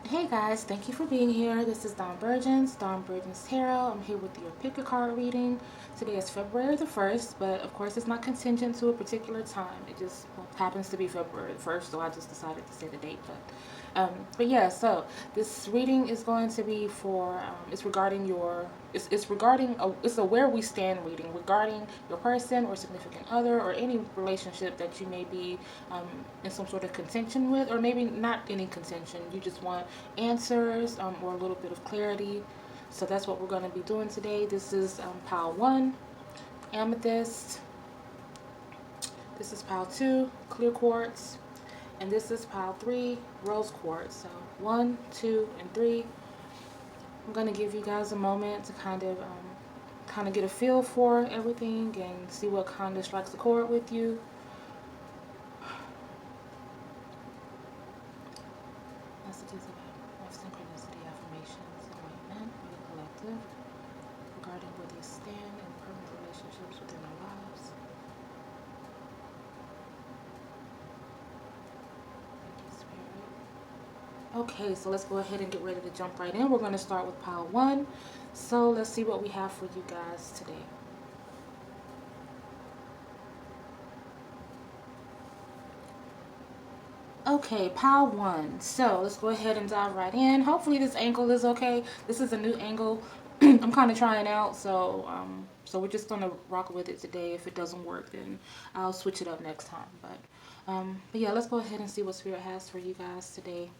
Hey guys, thank you for being here. This is Dawn Burgeons, Dawn Burgeons Tarot. I'm here with your pick a card reading. Today is February the 1st, but of course it's not contingent to a particular time. It just happens to be February the 1st, so I just decided to say the date. But yeah, so this reading is going to be for, it's regarding it's regarding, it's a where we stand reading regarding your person or significant other or any relationship that you may be in some sort of contention with, or maybe not any contention. You just want answers or a little bit of clarity. So that's what we're going to be doing today. This is pile 1, amethyst. This is pile 2, clear quartz. And this is pile 3, rose quartz. So 1, 2, and 3. I'm going to give you guys a moment to kind of get a feel for everything and see what kind of strikes a chord with you. Messages of synchronicity, affirmations, enlightenment for the collective regarding where they stand in permanent relationships within our lives. Thank you, Spirit. Okay, so let's go ahead and get ready to jump right in. We're going to start with pile 1. So let's see what we have for you guys today. Okay, pile 1. So let's go ahead and dive right in. Hopefully this angle is okay. This is a new angle I'm kind of trying out, so we're just gonna rock with it today. If it doesn't work, then I'll switch it up next time. But yeah, let's go ahead and see what Spirit has for you guys today.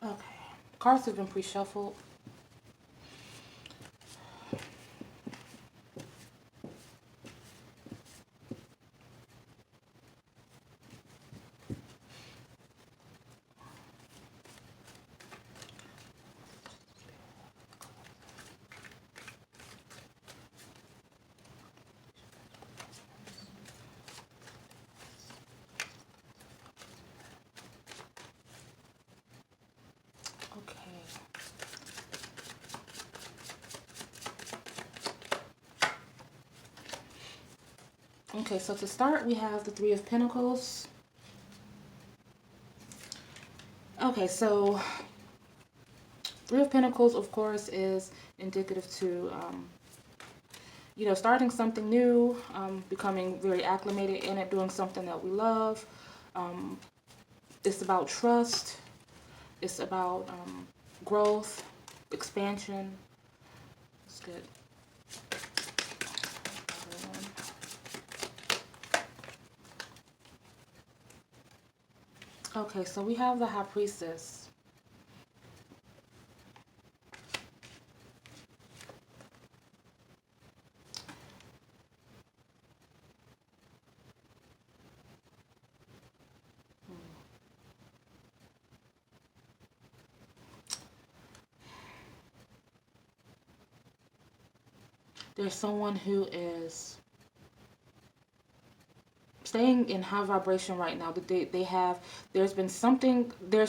Okay, cards have been pre-shuffled. Okay. Okay, so to start, we have the Three of Pentacles. Okay, so Three of Pentacles, of course, is indicative to, starting something new, becoming very acclimated in it, doing something that we love. It's about trust. It's about growth, expansion. It's good. Okay, so we have the High Priestess. There's someone who is staying in high vibration right now. There's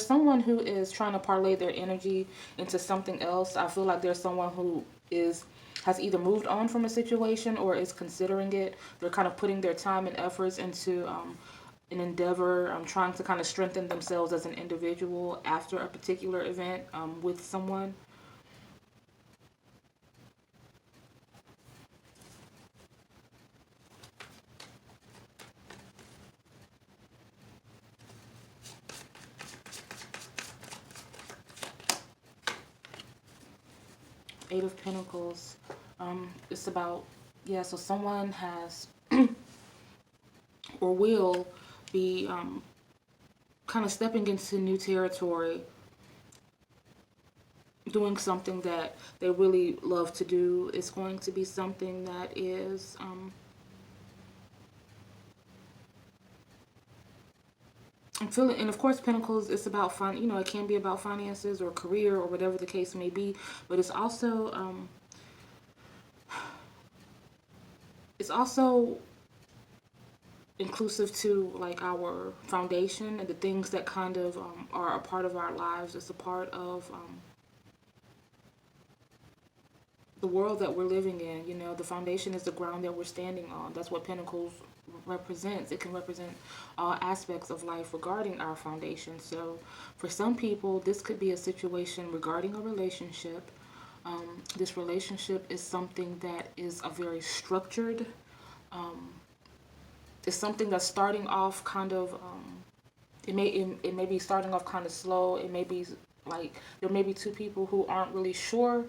someone who is trying to parlay their energy into something else. I feel like there's someone who has either moved on from a situation or is considering it. They're kind of putting their time and efforts into an endeavor, trying to kind of strengthen themselves as an individual after a particular event with someone. Eight of Pentacles. It's about, yeah, so someone has or will be kind of stepping into new territory, doing something that they really love to do. It's going to be something that is I'm feeling, and of course, Pentacles, it's about it can be about finances or career or whatever the case may be, but it's also inclusive to like our foundation and the things that kind of are a part of our lives. It's a part of the world that we're living in. You know, the foundation is the ground that we're standing on. That's what Pentacles represents. It can represent all aspects of life regarding our foundation. So for some people, this could be a situation regarding a relationship. This relationship is something that is a very structured, it's something that's starting off kind of, it may be starting off kind of slow. It may be like there may be two people who aren't really sure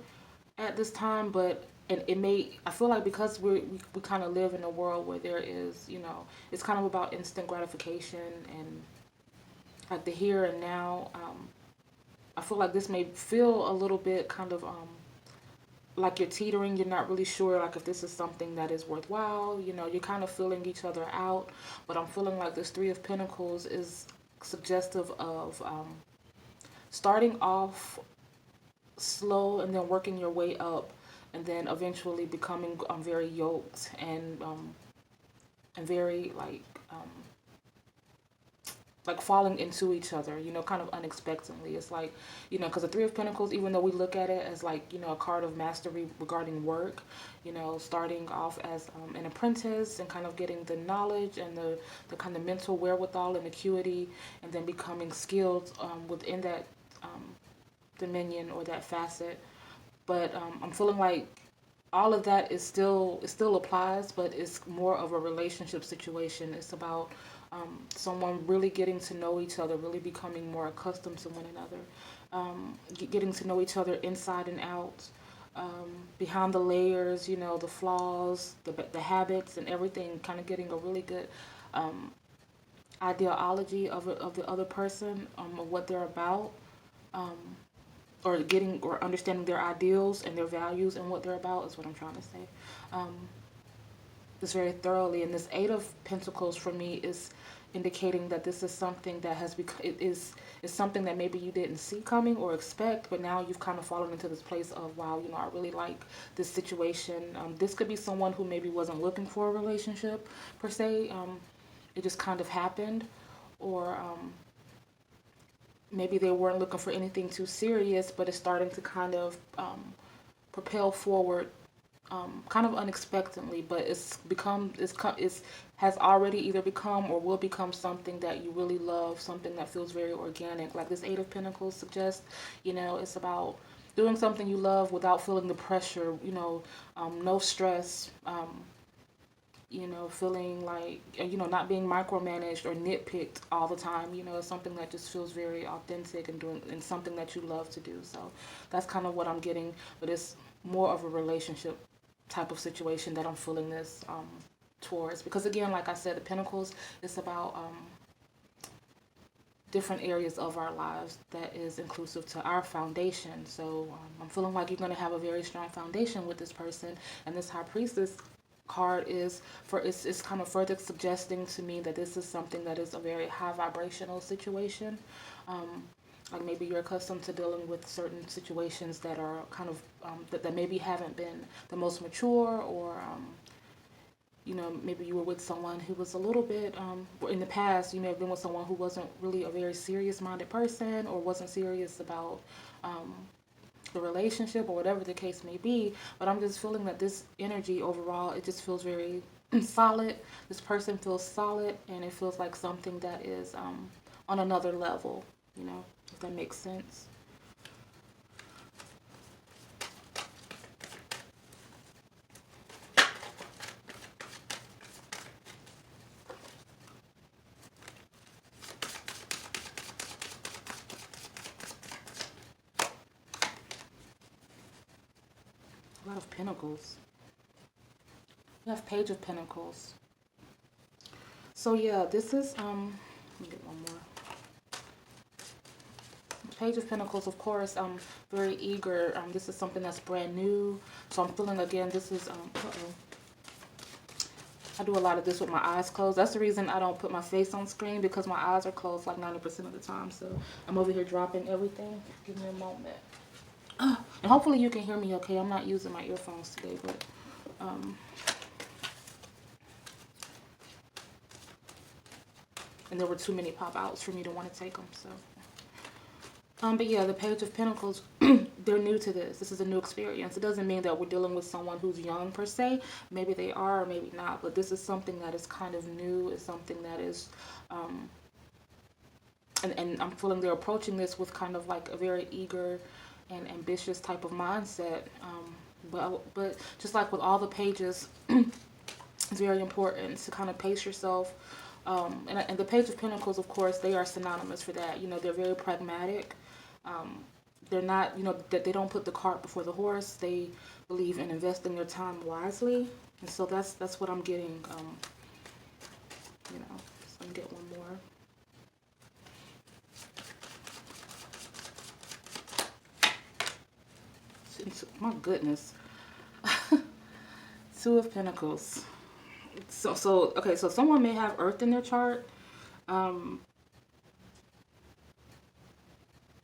at this time, but and it may, I feel like because we kind of live in a world where there is, you know, it's kind of about instant gratification and like the here and now. I feel like this may feel a little bit kind of like you're teetering. You're not really sure like if this is something that is worthwhile. You know, you're kind of feeling each other out, but I'm feeling like this Three of Pentacles is suggestive of starting off slow and then working your way up, and then eventually becoming very yoked and very like falling into each other, you know, kind of unexpectedly. It's like, you know, because the Three of Pentacles, even though we look at it as like, you know, a card of mastery regarding work, you know, starting off as an apprentice and kind of getting the knowledge and the kind of mental wherewithal and acuity, and then becoming skilled within that dominion or that facet. But I'm feeling like all of that is still, it still applies, but it's more of a relationship situation. It's about someone really getting to know each other, really becoming more accustomed to one another, getting to know each other inside and out, behind the layers, you know, the flaws, the habits and everything, kind of getting a really good ideology of the other person, of what they're about, or getting or understanding their ideals and their values and what they're about is what I'm trying to say. This very thoroughly. And this Eight of Pentacles for me is indicating that this is something that has become, it is something that maybe you didn't see coming or expect, but now you've kind of fallen into this place of, wow, you know, I really like this situation. This could be someone who maybe wasn't looking for a relationship per se. It just kind of happened, or maybe they weren't looking for anything too serious, but it's starting to kind of propel forward, kind of unexpectedly. But it's has already either become or will become something that you really love, something that feels very organic. Like this Eight of Pentacles suggests, you know, it's about doing something you love without feeling the pressure, you know, no stress, you know, feeling like, you know, not being micromanaged or nitpicked all the time. You know, it's something that just feels very authentic and something that you love to do. So that's kind of what I'm getting, but it's more of a relationship type of situation that I'm feeling this towards. Because again, like I said, the Pentacles, it's about different areas of our lives that is inclusive to our foundation. So I'm feeling like you're going to have a very strong foundation with this person. And this High Priestess card is for, it's kind of further suggesting to me that this is something that is a very high vibrational situation. Like maybe you're accustomed to dealing with certain situations that are kind of that maybe haven't been the most mature, or you know, maybe you were with someone who was a little bit, or in the past you may have been with someone who wasn't really a very serious minded person, or wasn't serious about the relationship, or whatever the case may be. But I'm just feeling that this energy overall, it just feels very solid. This person feels solid, and it feels like something that is on another level, you know, if that makes sense. A lot of Pentacles. We have Page of Pentacles. So yeah, this is let me get one more. Page of Pentacles, of course, I'm very eager. This is something that's brand new. So I'm feeling, again, this is I do a lot of this with my eyes closed. That's the reason I don't put my face on screen, because my eyes are closed like 90% of the time. So I'm over here dropping everything. Give me a moment. And hopefully you can hear me okay. I'm not using my earphones today, but and there were too many pop outs for me to want to take them. So But yeah, the Page of Pentacles, they're new to this. This is a new experience. It doesn't mean that we're dealing with someone who's young per se. Maybe they are, or maybe not. But this is something that is kind of new. It's something that is, and I'm feeling they're approaching this with kind of like a very eager and ambitious type of mindset. But just like with all the pages, it's very important to kind of pace yourself. And the Page of Pentacles, of course, they are synonymous for that. You know, they're very pragmatic. They're not, you know, that they don't put the cart before the horse. They believe in investing their time wisely. And so that's what I'm getting. You know, so I'm gonna get one more. My goodness. Two of Pentacles. Okay, so someone may have Earth in their chart.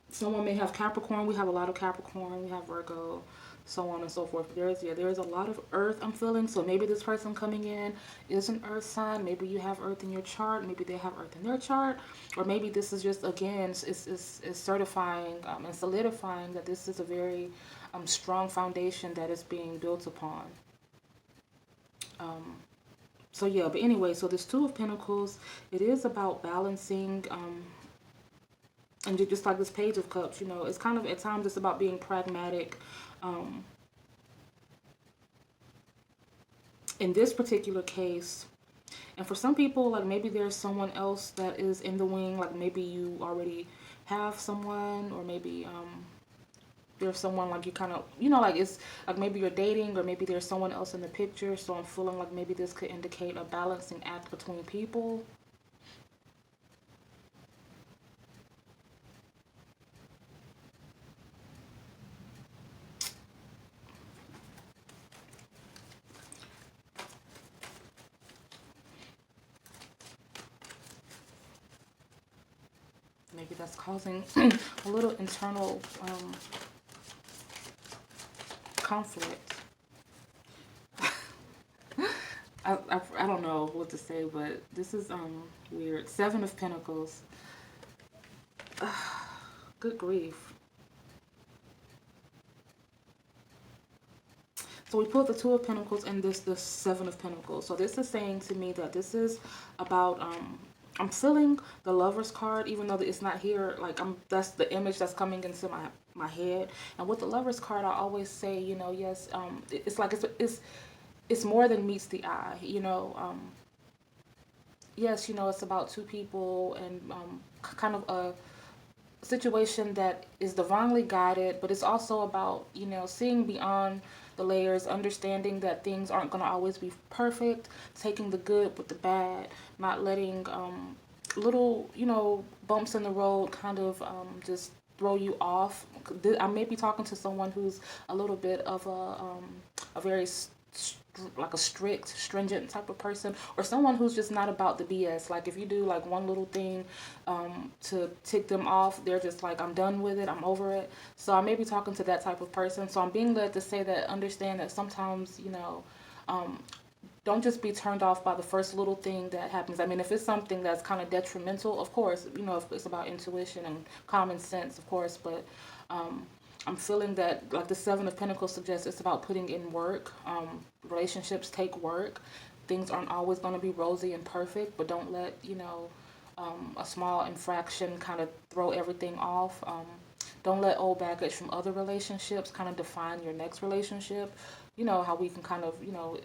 Someone may have Capricorn. We have a lot of Capricorn. We have Virgo, so on and so forth. There's a lot of Earth I'm feeling. So maybe this person coming in is an Earth sign. Maybe you have Earth in your chart. Maybe they have Earth in their chart. Or maybe this is just, again, is certifying and solidifying that this is a very strong foundation that is being built upon. So yeah, but anyway, so this Two of Pentacles, it is about balancing, and just like this Page of Cups, you know, it's kind of, at times it's about being pragmatic. In this particular case, and for some people, like maybe there's someone else that is in the wing, like maybe you already have someone, or maybe there's someone like you kind of, you know, like it's like maybe you're dating, or maybe there's someone else in the picture. So I'm feeling like maybe this could indicate a balancing act between people. Maybe that's causing a little internal conflict. I don't know what to say, but this is weird. Seven of Pentacles. Good grief. So we pulled the Two of Pentacles and the Seven of Pentacles. So this is saying to me that this is about I'm feeling the Lover's card, even though it's not here. Like that's the image that's coming into my head. And with the Lover's card, I always say, you know, yes, it's like it's more than meets the eye. You know, yes, you know, it's about two people and kind of a situation that is divinely guided, but it's also about, you know, seeing beyond the layers, understanding that things aren't going to always be perfect, taking the good with the bad, not letting little, you know, bumps in the road kind of just throw you off. I may be talking to someone who's a little bit of a very like a strict, stringent type of person, or someone who's just not about the BS. Like if you do like one little thing to tick them off, they're just like, I'm done with it, I'm over it. So I may be talking to that type of person. So I'm being led to say that, understand that sometimes, you know, don't just be turned off by the first little thing that happens. I mean, if it's something that's kind of detrimental, of course, you know, if it's about intuition and common sense, of course, but I'm feeling that, like the Seven of Pentacles suggests, it's about putting in work. Relationships take work. Things aren't always going to be rosy and perfect, but don't let, you know, a small infraction kind of throw everything off. Don't let old baggage from other relationships kind of define your next relationship. You know, how we can kind of, you know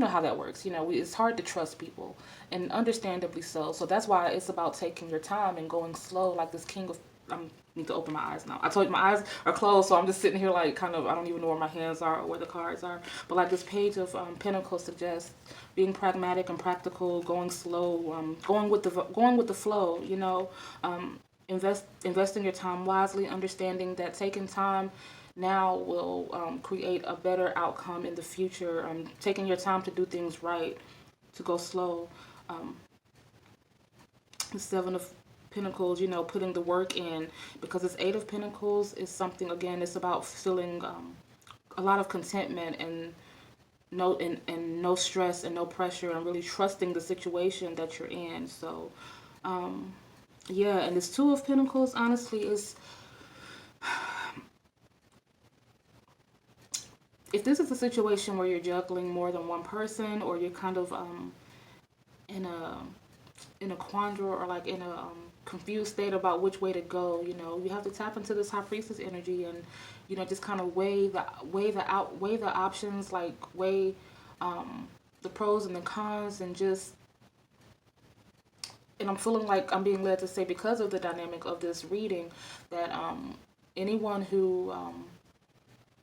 how that works. You know, it's hard to trust people, and understandably so. So that's why it's about taking your time and going slow, like this King of, I need to open my eyes now. I told you my eyes are closed, so I'm just sitting here like kind of, I don't even know where my hands are or where the cards are. But like this Page of Pentacles suggests being pragmatic and practical, going slow, going with the flow. You know, investing your time wisely, understanding that taking time now will create a better outcome in the future. Taking your time to do things right, to go slow. The Seven of Pentacles, you know, putting the work in, because this Eight of Pentacles is something, again, it's about feeling a lot of contentment and no stress and no pressure, and really trusting the situation that you're in. So Yeah, and this Two of Pentacles, honestly, is, if this is a situation where you're juggling more than one person, or you're kind of in a quandrum, or like in a confused state about which way to go, you know, you have to tap into this High Priestess energy, and you know, just kind of weigh the options, like weigh the pros and the cons, and just, and I'm feeling like I'm being led to say, because of the dynamic of this reading, that anyone who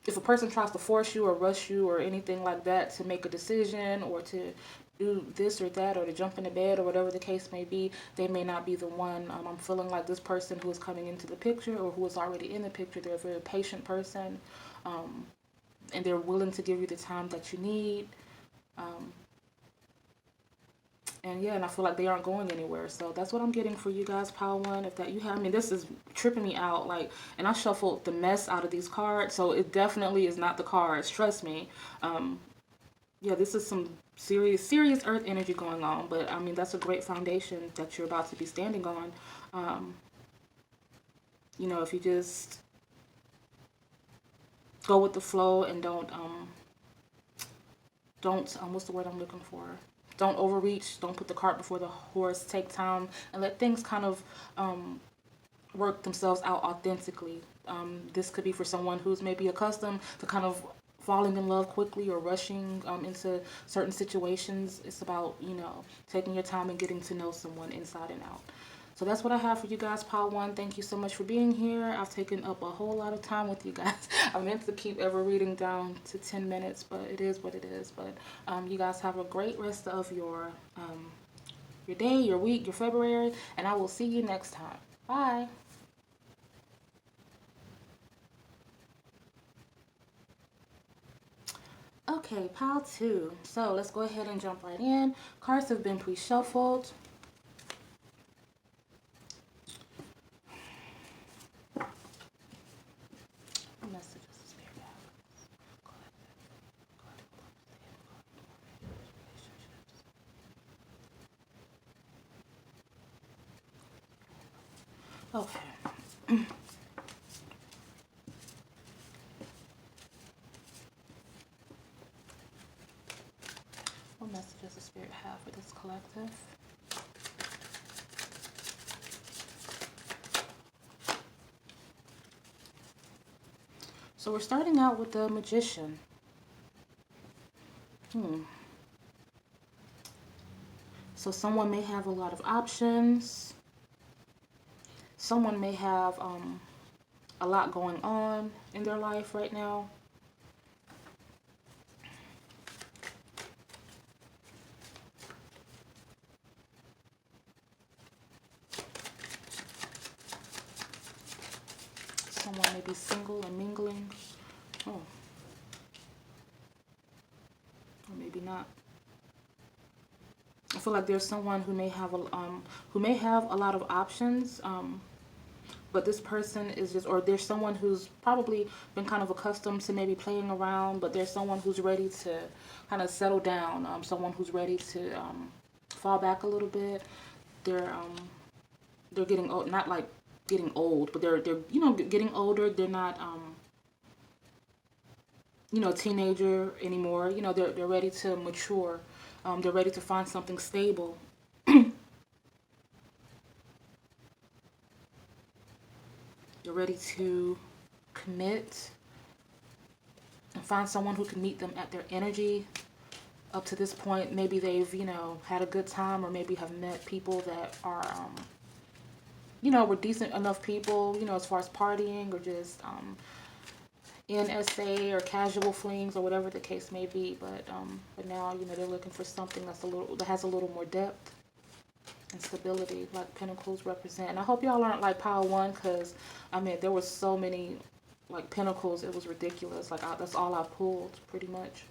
if a person tries to force you or rush you or anything like that to make a decision, or to do this or that, or to jump into bed, or whatever the case may be, they may not be the one. I'm feeling like this person who is coming into the picture, or who is already in the picture, they're a very patient person, and they're willing to give you the time that you need. And yeah, and I feel like they aren't going anywhere. So that's what I'm getting for you guys, pile one. If that you have, I mean, this is tripping me out. Like, and I shuffled the mess out of these cards, so it definitely is not the cards. Trust me. Yeah, this is some serious earth energy going on. But I mean, that's a great foundation that you're about to be standing on. You know, if you just go with the flow, and don't what's the word I'm looking for? Don't overreach. Don't put the cart before the horse. Take time and let things kind of work themselves out authentically. This could be for someone who's maybe accustomed to kind of falling in love quickly, or rushing into certain situations. It's about, you know, taking your time and getting to know someone inside and out. So that's what I have for you guys, pile one. Thank you so much for being here. I've taken up a whole lot of time with you guys. I meant to keep every reading down to 10 minutes, but it is what it is. But you guys have a great rest of your day, your week, your February, and I will see you next time. Bye. Okay, pile two. So let's go ahead and jump right in. Cards have been pre-shuffled. Okay. What message does the Spirit have for this collective? So we're starting out with the Magician. So someone may have a lot of options. Someone may have a lot going on in their life right now. Someone may be single and mingling. Oh. Or maybe not. I feel like there's someone who may have a lot of options, but this person is just, or there's someone who's probably been kind of accustomed to maybe playing around, but there's someone who's ready to kind of settle down, someone who's ready to fall back a little bit. They're getting old, not like getting old, but they're you know, getting older. They're not you know, a teenager anymore. You know, they're ready to mature. They're ready to find something stable. They're ready to commit and find someone who can meet them at their energy. Up to this point, maybe they've, you know, had a good time, or maybe have met people that are, you know, were decent enough people, you know, as far as partying, or just NSA or casual flings, or whatever the case may be. But now, you know, they're looking for something that has a little more depth and stability, like Pentacles represent. And I hope y'all aren't like pile one, because I mean, there was so many like Pentacles, it was ridiculous. Like that's all I pulled pretty much.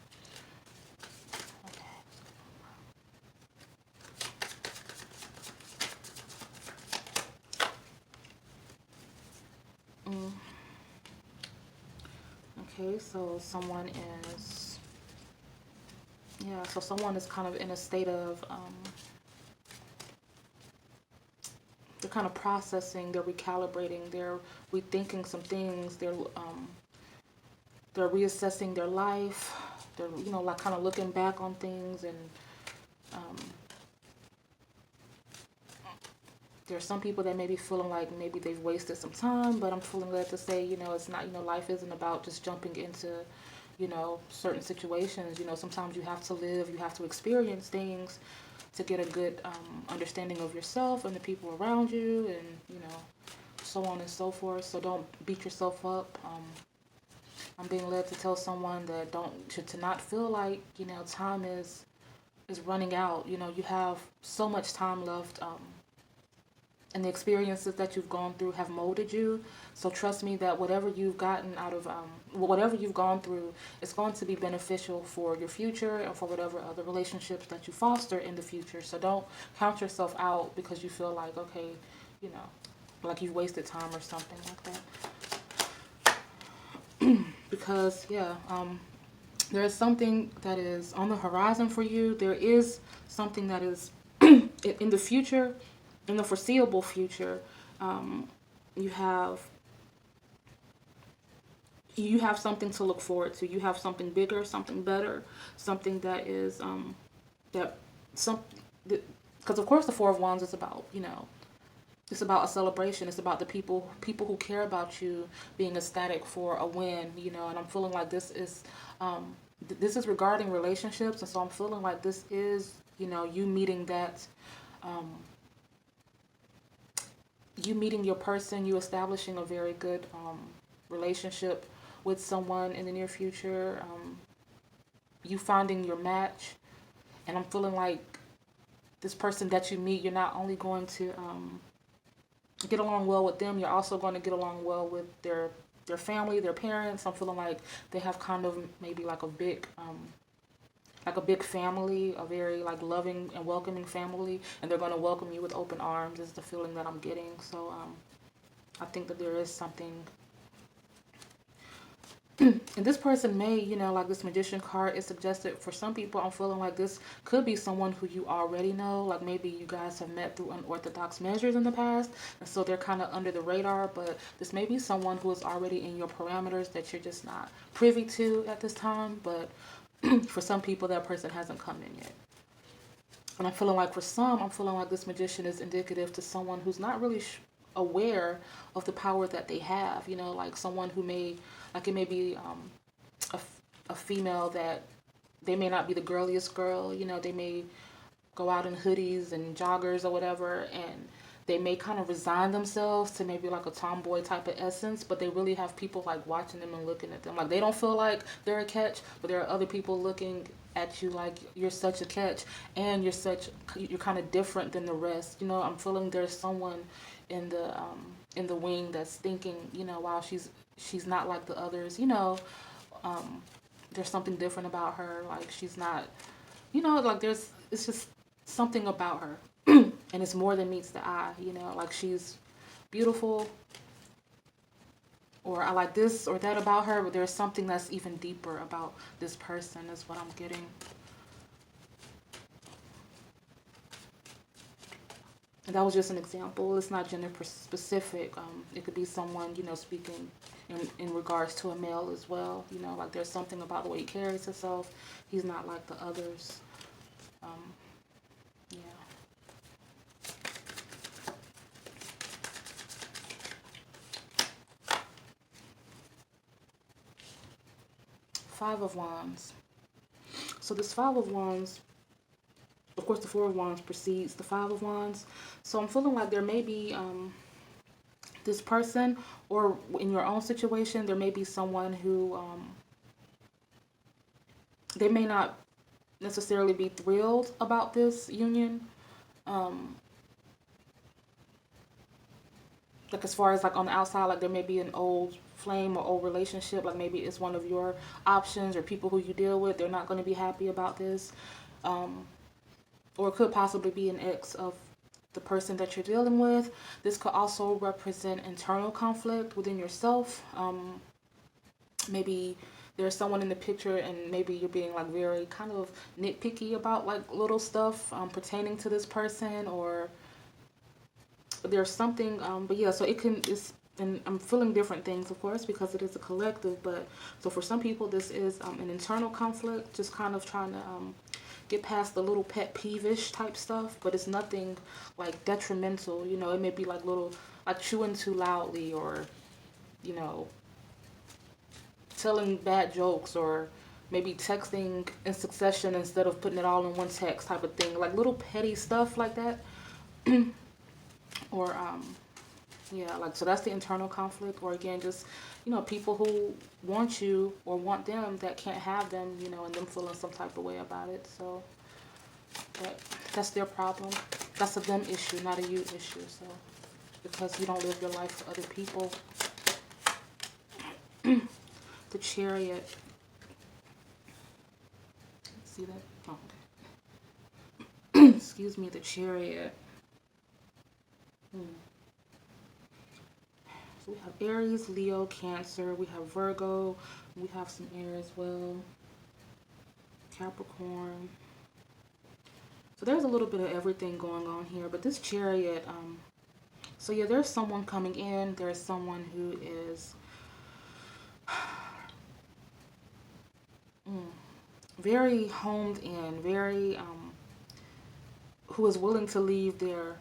Okay, so someone is, yeah, so someone is kind of in a state of kind of processing, they're recalibrating, they're rethinking some things, they're reassessing their life, they're, you know, like kind of looking back on things, and um, there's some people that may be feeling like maybe they've wasted some time, but I'm feeling led to say, you know, it's not, you know, life isn't about just jumping into, you know, certain situations. You know, sometimes you have to live, you have to experience things to get a good understanding of yourself and the people around you, and, you know, so on and so forth. So don't beat yourself up. I'm being led to tell someone that to not feel like, you know, time is running out. You know, you have so much time left. And the experiences that you've gone through have molded you. So trust me that whatever you've gotten out of, whatever you've gone through, it's going to be beneficial for your future and for whatever other relationships that you foster in the future. So don't count yourself out because you feel like, okay, you know, like you've wasted time or something like that. Because, yeah, there is something that is on the horizon for you. There is something that is in the future, in the foreseeable future. You have something to look forward to. You have something bigger, something better, something that is that some because of course the Four of Wands is about, you know, it's about a celebration. It's about the people who care about you being ecstatic for a win, you know. And I'm feeling like this is regarding relationships, and so I'm feeling like this is, you know, you meeting that. You meeting your person, you establishing a very good relationship with someone in the near future, you finding your match. And I'm feeling like this person that you meet, you're not only going to get along well with them, you're also going to get along well with their family, their parents. I'm feeling like they have kind of maybe like a big family, a very like loving and welcoming family, and they're going to welcome you with open arms is the feeling that I'm getting. So I think that there is something. And this person may, you know, like this Magician card is suggested for some people. I'm feeling like this could be someone who you already know. Like maybe you guys have met through unorthodox measures in the past, and so they're kind of under the radar. But this may be someone who is already in your parameters that you're just not privy to at this time. But for some people, that person hasn't come in yet. And I'm feeling like for some, I'm feeling like this Magician is indicative to someone who's not really aware of the power that they have. You know, like someone who may, like it may be a female that they may not be the girliest girl. You know, they may go out in hoodies and joggers or whatever, and they may kind of resign themselves to maybe like a tomboy type of essence, but they really have people like watching them and looking at them. Like they don't feel like they're a catch, but there are other people looking at you like you're such a catch, and you're kind of different than the rest. You know, I'm feeling there's someone in the wing that's thinking, you know, wow, she's not like the others. You know, there's something different about her. Like she's not, you know, like it's just something about her. And it's more than meets the eye, you know, like she's beautiful, or I like this or that about her, but there's something that's even deeper about this person is what I'm getting. And that was just an example. It's not gender specific. It could be someone, you know, speaking in regards to a male as well. You know, like there's something about the way he carries himself. He's not like the others. Yeah. Five of Wands. So this Five of Wands, of course the Four of Wands precedes the Five of Wands. So I'm feeling like there may be this person, or in your own situation, there may be someone who they may not necessarily be thrilled about this union. Like as far as like on the outside, like there may be an old flame or old relationship, like maybe it's one of your options or people who you deal with, they're not going to be happy about this. Or it could possibly be an ex of the person that you're dealing with. This could also represent internal conflict within yourself. Maybe there's someone in the picture and maybe you're being like very kind of nitpicky about like little stuff pertaining to this person, or there's something, but yeah, so it's, and I'm feeling different things, of course, because it is a collective. But so for some people, this is an internal conflict, just kind of trying to get past the little pet peevish type stuff. But it's nothing like detrimental. You know, it may be like little, like chewing too loudly, or you know, telling bad jokes, or maybe texting in succession instead of putting it all in one text type of thing, like little petty stuff like that. Or yeah, like, so that's the internal conflict. Or again, just, you know, people who want you or want them that can't have them, you know, and them feeling some type of way about it. So, but that's their problem. That's a them issue, not a you issue. So, because you don't live your life for other people. The Chariot. See that? Oh, okay. Excuse me, the Chariot. So we have Aries, Leo, Cancer. We have Virgo. We have some air as well. Capricorn. So there's a little bit of everything going on here. But this Chariot, so yeah, there's someone coming in. There's someone who is very homed in, very, who is willing to leave their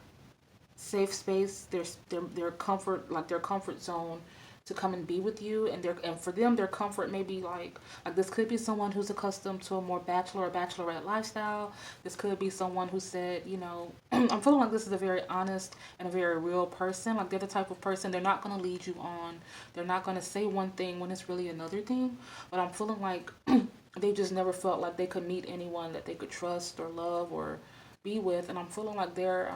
safe space, their comfort, like their comfort zone, to come and be with you. And for them, their comfort may be like this could be someone who's accustomed to a more bachelor or bachelorette lifestyle. This could be someone who said, you know, I'm feeling like this is a very honest and a very real person. Like they're the type of person, they're not going to lead you on. They're not going to say one thing when it's really another thing. But I'm feeling like they just never felt like they could meet anyone that they could trust or love or be with. And I'm feeling like they're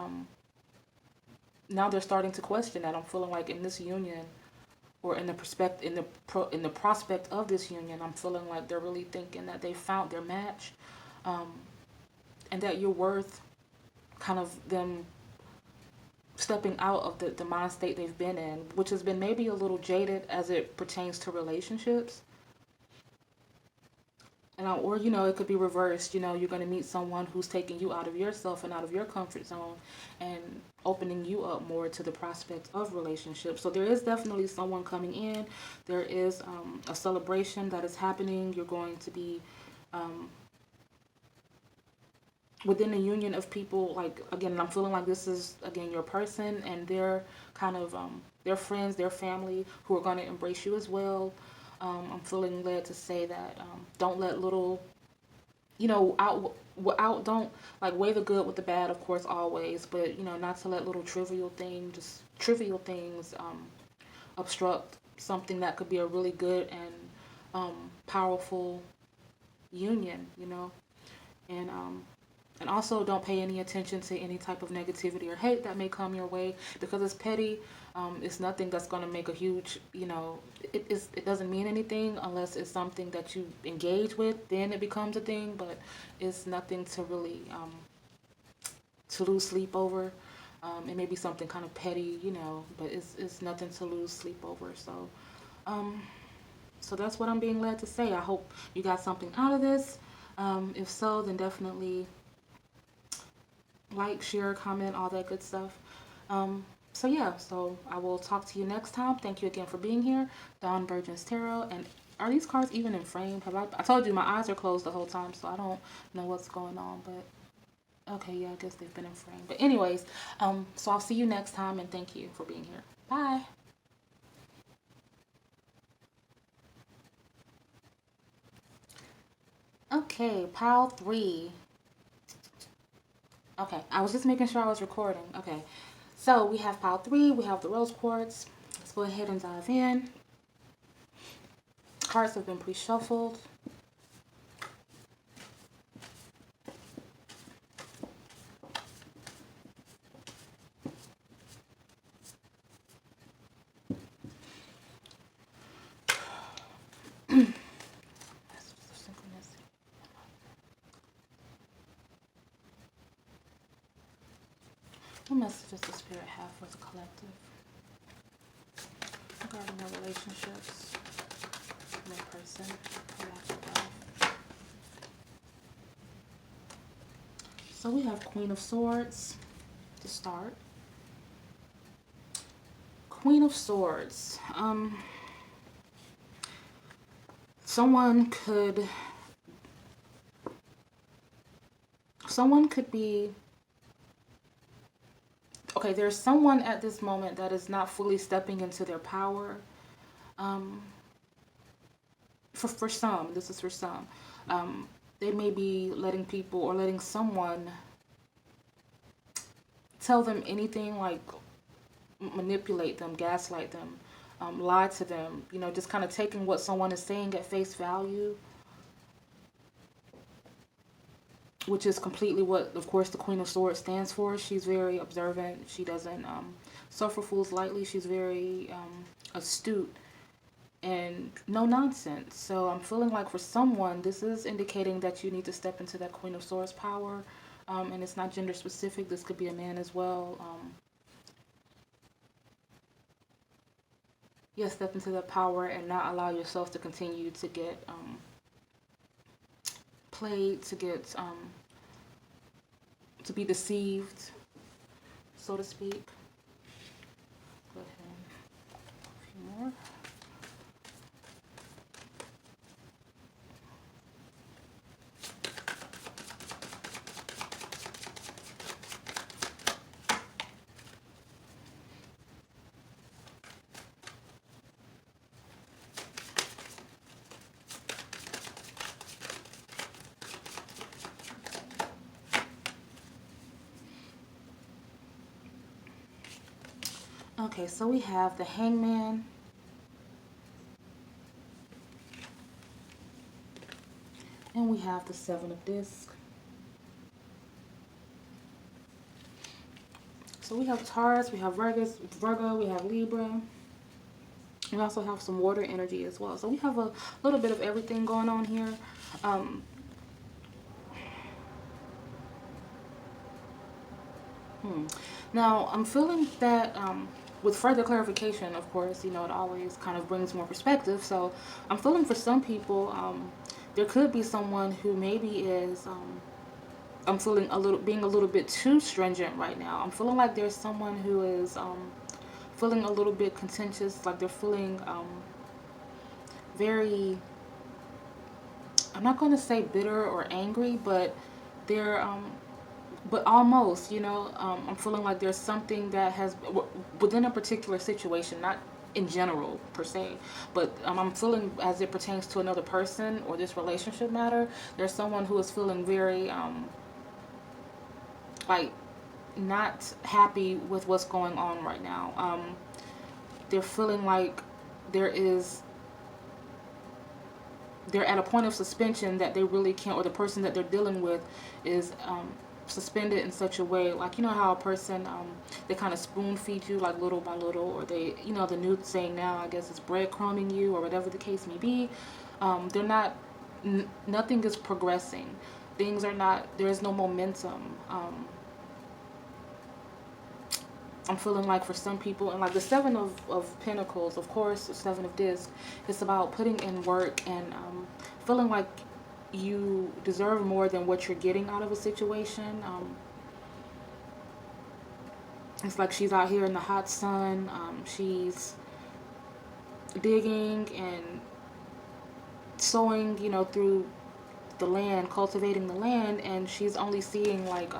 now they're starting to question that. I'm feeling like in this union, or in the prospect of this union, I'm feeling like they're really thinking that they found their match, and that you're worth kind of them stepping out of the mind state they've been in, which has been maybe a little jaded as it pertains to relationships. And or, you know, it could be reversed. You know, you're going to meet someone who's taking you out of yourself and out of your comfort zone and opening you up more to the prospect of relationships. So there is definitely someone coming in. There is a celebration that is happening. You're going to be within a union of people. Like, again, I'm feeling like this is, again, your person and their kind of their friends, their family, who are going to embrace you as well. I'm feeling led to say that don't let little, you know, don't like weigh the good with the bad, of course, always, but you know, not to let little trivial things obstruct something that could be a really good and powerful union, you know. And also don't pay any attention to any type of negativity or hate that may come your way, because it's petty. It's nothing that's going to make a huge, you know, it doesn't mean anything unless it's something that you engage with, then it becomes a thing, but it's nothing to really, to lose sleep over. It may be something kind of petty, you know, but it's nothing to lose sleep over. So, so that's what I'm being led to say. I hope you got something out of this. If so, then definitely like, share, comment, all that good stuff. So yeah, so I will talk to you next time. Thank you again for being here. Dawn Burgeons Tarot. And are these cards even in frame? I told you my eyes are closed the whole time, so I don't know what's going on. But okay, yeah, I guess they've been in frame. But anyways, so I'll see you next time, and thank you for being here. Bye. Okay, pile 3. Okay, I was just making sure I was recording. Okay, so we have pile 3, we have the rose quartz. Let's go ahead and dive in. Cards have been pre-shuffled. What messages does Spirit have for the collective regarding their relationships, their person, their lack of love? So we have Queen of Swords to start. Queen of Swords. Someone could be, okay, there's someone at this moment that is not fully stepping into their power. For some, this is for some. They may be letting people or letting someone tell them anything, like manipulate them, gaslight them, lie to them, you know, just kind of taking what someone is saying at face value, which is completely what, of course, the Queen of Swords stands for. She's very observant. She doesn't suffer fools lightly. She's very astute and no nonsense. So I'm feeling like for someone, this is indicating that you need to step into that Queen of Swords power. And it's not gender specific. This could be a man as well. Yeah, step into that power and not allow yourself to continue to get played, to get to be deceived, so to speak. Go ahead. A few more. Okay, so we have the Hangman, and we have the Seven of Discs. So we have Taurus, we have Virgo, we have Libra. We also have some water energy as well. So we have a little bit of everything going on here. Now, I'm feeling that with further clarification, of course, you know, it always kind of brings more perspective. So I'm feeling for some people, there could be someone who maybe is, I'm feeling being a little bit too stringent right now. I'm feeling like there's someone who is feeling a little bit contentious, like they're feeling very, I'm not going to say bitter or angry, but they're but almost, you know, I'm feeling like there's something that has, within a particular situation, not in general per se, but I'm feeling as it pertains to another person or this relationship matter, there's someone who is feeling very, like, not happy with what's going on right now. They're feeling like they're at a point of suspension that they really can't, or the person that they're dealing with is suspended in such a way, like, you know how a person, they kind of spoon feed you, like, little by little, or they, you know, the new saying now, I guess, is breadcrumbing you, or whatever the case may be. They're not, nothing is progressing. Things are not, there is no momentum. I'm feeling like for some people, and like the Seven of Pentacles, of course, the Seven of Discs, it's about putting in work and feeling like you deserve more than what you're getting out of a situation. It's like she's out here in the hot sun. She's digging and sowing, you know, through the land, cultivating the land, and she's only seeing like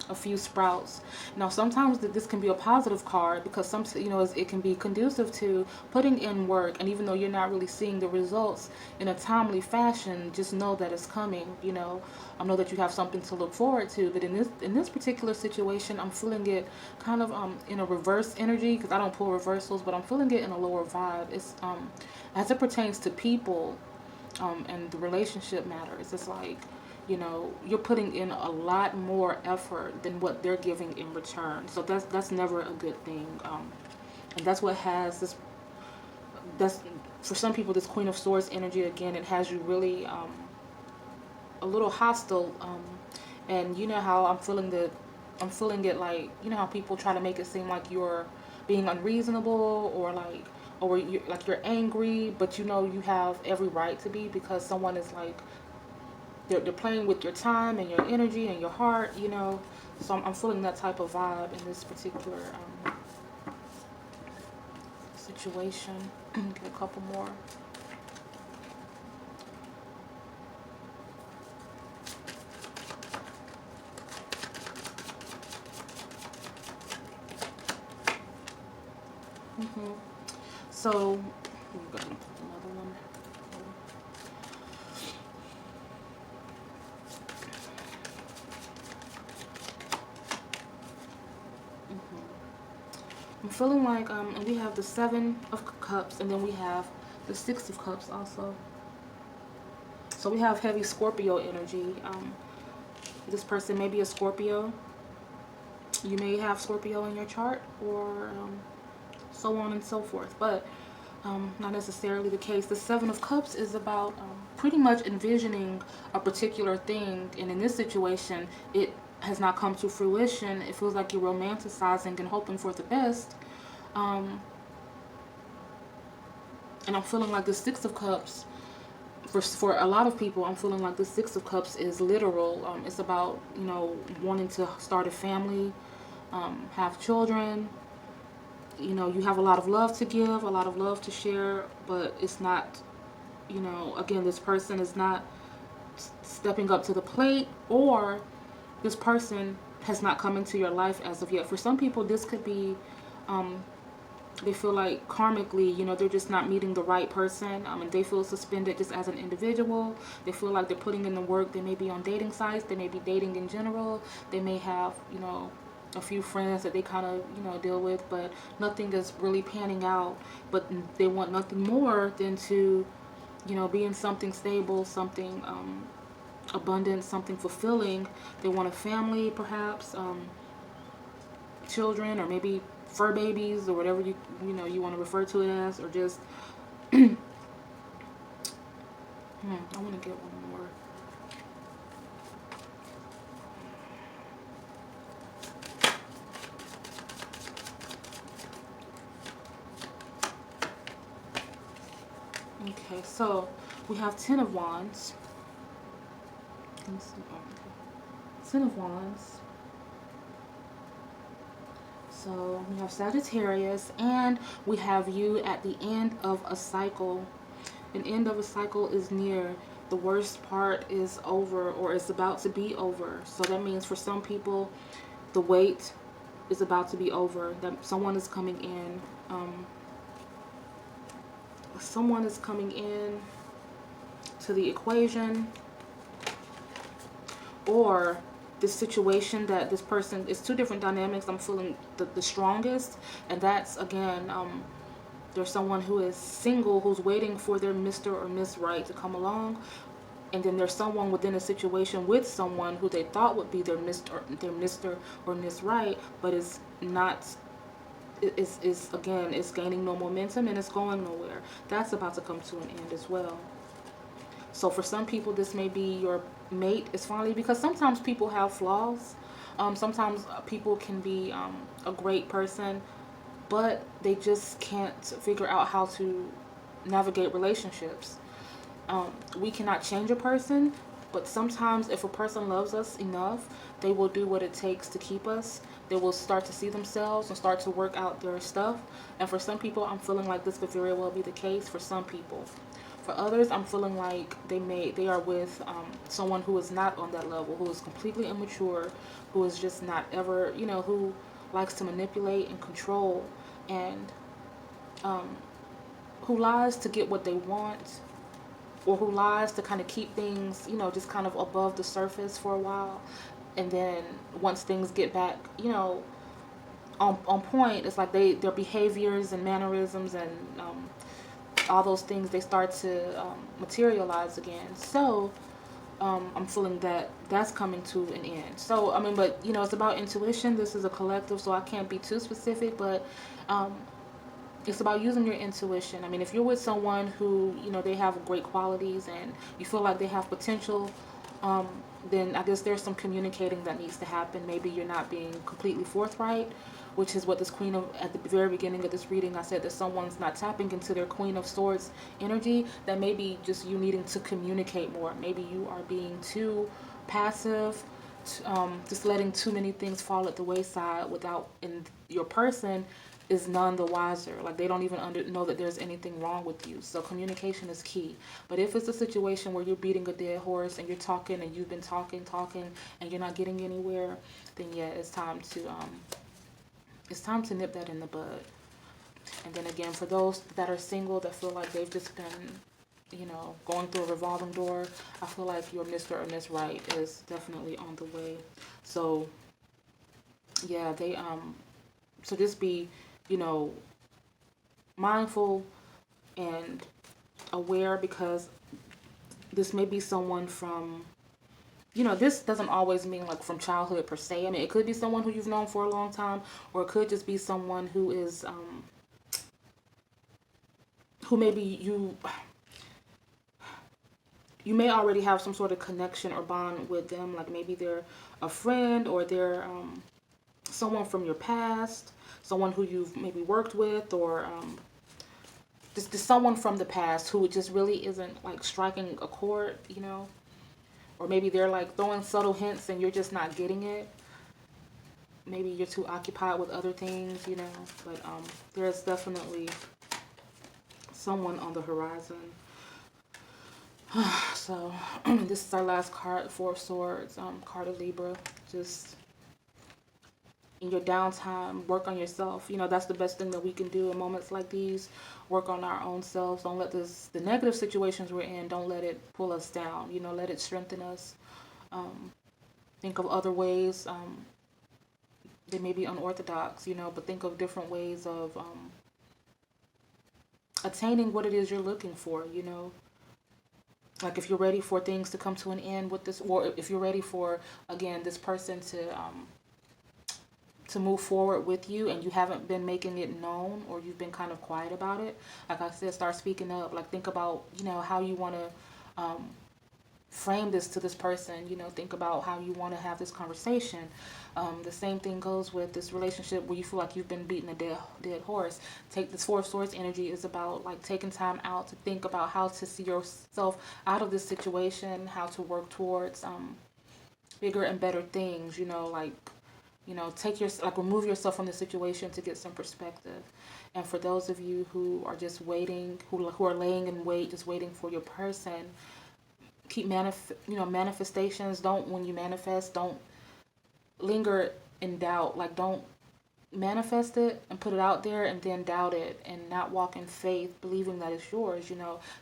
a few sprouts. Now sometimes this can be a positive card because some, you know, it can be conducive to putting in work, and even though you're not really seeing the results in a timely fashion, just know that it's coming. You know, I know that you have something to look forward to. But in this particular situation, I'm feeling it kind of in a reverse energy, because I don't pull reversals, but I'm feeling it in a lower vibe. It's as it pertains to people and the relationship matters. It's like, you know, you're putting in a lot more effort than what they're giving in return. So that's never a good thing. And that's what has this, that's, for some people, this Queen of Swords energy, again, it has you really a little hostile. And you know how I'm feeling it like, you know how people try to make it seem like you're being unreasonable, or like, or you're angry, but you know you have every right to be, because someone is like, they're playing with your time and your energy and your heart, you know. So I'm feeling that type of vibe in this particular situation. Get a couple more. So, we're going to put another one. I'm feeling like, and we have the 7 of Cups, and then we have the 6 of Cups also. So we have heavy Scorpio energy. This person may be a Scorpio. You may have Scorpio in your chart, or so on and so forth, but not necessarily the case. The 7 of Cups is about pretty much envisioning a particular thing, and in this situation, it has not come to fruition. It feels like you're romanticizing and hoping for the best. And I'm feeling like the 6 of Cups, for a lot of people, I'm feeling like the 6 of Cups is literal. It's about, you know, wanting to start a family, have children. You know, you have a lot of love to give, a lot of love to share, but it's not, you know, again, this person is not stepping up to the plate, or this person has not come into your life as of yet. For some people, this could be, they feel like karmically, you know, they're just not meeting the right person, and they feel suspended just as an individual. They feel like they're putting in the work. They may be on dating sites. They may be dating in general. They may have, you know, a few friends that they kind of, you know, deal with, but nothing is really panning out. But they want nothing more than to, you know, be in something stable, something abundant, something fulfilling. They want a family, perhaps, children, or maybe fur babies, or whatever you know you want to refer to it as, or just I want to get one more. Okay, so we have 10 of Wands. Let's see. Oh, okay. 10 of Wands. So we have Sagittarius, and we have you at the end of a cycle. An end of a cycle is near. The worst part is over, or is about to be over. So that means for some people, the wait is about to be over. That someone is coming in. Someone is coming in to the equation, or this situation that this person is two different dynamics. I'm feeling the strongest, and that's again, there's someone who is single who's waiting for their Mr. or Miss Right to come along, and then there's someone within a situation with someone who they thought would be their Mr. or Miss Right, but is not. Is again, it's gaining no momentum and it's going nowhere. That's about to come to an end as well. So for some people, this may be your mate is finally, because sometimes people have flaws. Sometimes people can be a great person, but they just can't figure out how to navigate relationships. We cannot change a person, but sometimes if a person loves us enough, they will do what it takes to keep us. They will start to see themselves and start to work out their stuff. And for some people, I'm feeling like this could very well be the case for some people. For others, I'm feeling like they are with someone who is not on that level, who is completely immature, who is just not ever, you know, who likes to manipulate and control, and who lies to get what they want, or who lies to kind of keep things, you know, just kind of above the surface for a while. And then once things get back, you know, on point, it's like their behaviors and mannerisms and all those things, they start to materialize again. So I'm feeling that that's coming to an end. So I mean, but you know, it's about intuition. This is a collective, so I can't be too specific, but it's about using your intuition. I mean, if you're with someone who, you know, they have great qualities and you feel like they have potential, then I guess there's some communicating that needs to happen. Maybe you're not being completely forthright, which is what this Queen of, at the very beginning of this reading, I said that someone's not tapping into their Queen of Swords energy. That may be just you needing to communicate more. Maybe you are being too passive, just letting too many things fall at the wayside without, in your person is none the wiser. Like they don't even know that there's anything wrong with you. So communication is key. But if it's a situation where you're beating a dead horse and you're talking and you've been talking and you're not getting anywhere, then yeah, it's time to nip that in the bud. And then again, for those that are single that feel like they've just been, going through a revolving door, I feel like your Mr. or Miss Right is definitely on the way. So yeah, so just be, you know, mindful and aware, because this may be someone from, this doesn't always mean like from childhood per se. I mean, it could be someone who you've known for a long time, or it could just be someone who is, who maybe you may already have some sort of connection or bond with them. Like maybe they're a friend, or they're someone from your past, someone who you've maybe worked with, or just someone from the past who just really isn't like striking a chord, or maybe they're like throwing subtle hints and you're just not getting it. Maybe you're too occupied with other things, but there's definitely someone on the horizon. So this is our last card, Four of Swords, card of Libra. Just in your downtime, work on yourself. That's the best thing that we can do in moments like these. Work on our own selves. Don't let the negative situations we're in, don't let it pull us down. Let it strengthen us. Think of other ways. They may be unorthodox, but think of different ways of attaining what it is you're looking for. Like if you're ready for things to come to an end with this, or if you're ready for, again, this person to move forward with you and you haven't been making it known, or you've been kind of quiet about it, like I said, start speaking up. Like think about, how you want to frame this to this person. Think about how you want to have this conversation. The same thing goes with this relationship where you feel like you've been beating a dead horse. Take this Four of Swords energy is about like taking time out to think about how to see yourself out of this situation, how to work towards bigger and better things. Remove yourself from the situation to get some perspective. And for those of you who are just waiting, who are laying in wait, just waiting for your person, keep manifestations. When you manifest, don't linger in doubt. Like don't manifest it and put it out there and then doubt it and not walk in faith, believing that it's yours.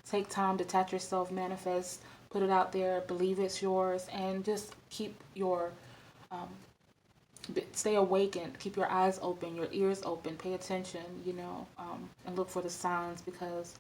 Take time, detach yourself, manifest, put it out there, believe it's yours, and just keep your stay awakened, keep your eyes open, your ears open, pay attention, and look for the signs, because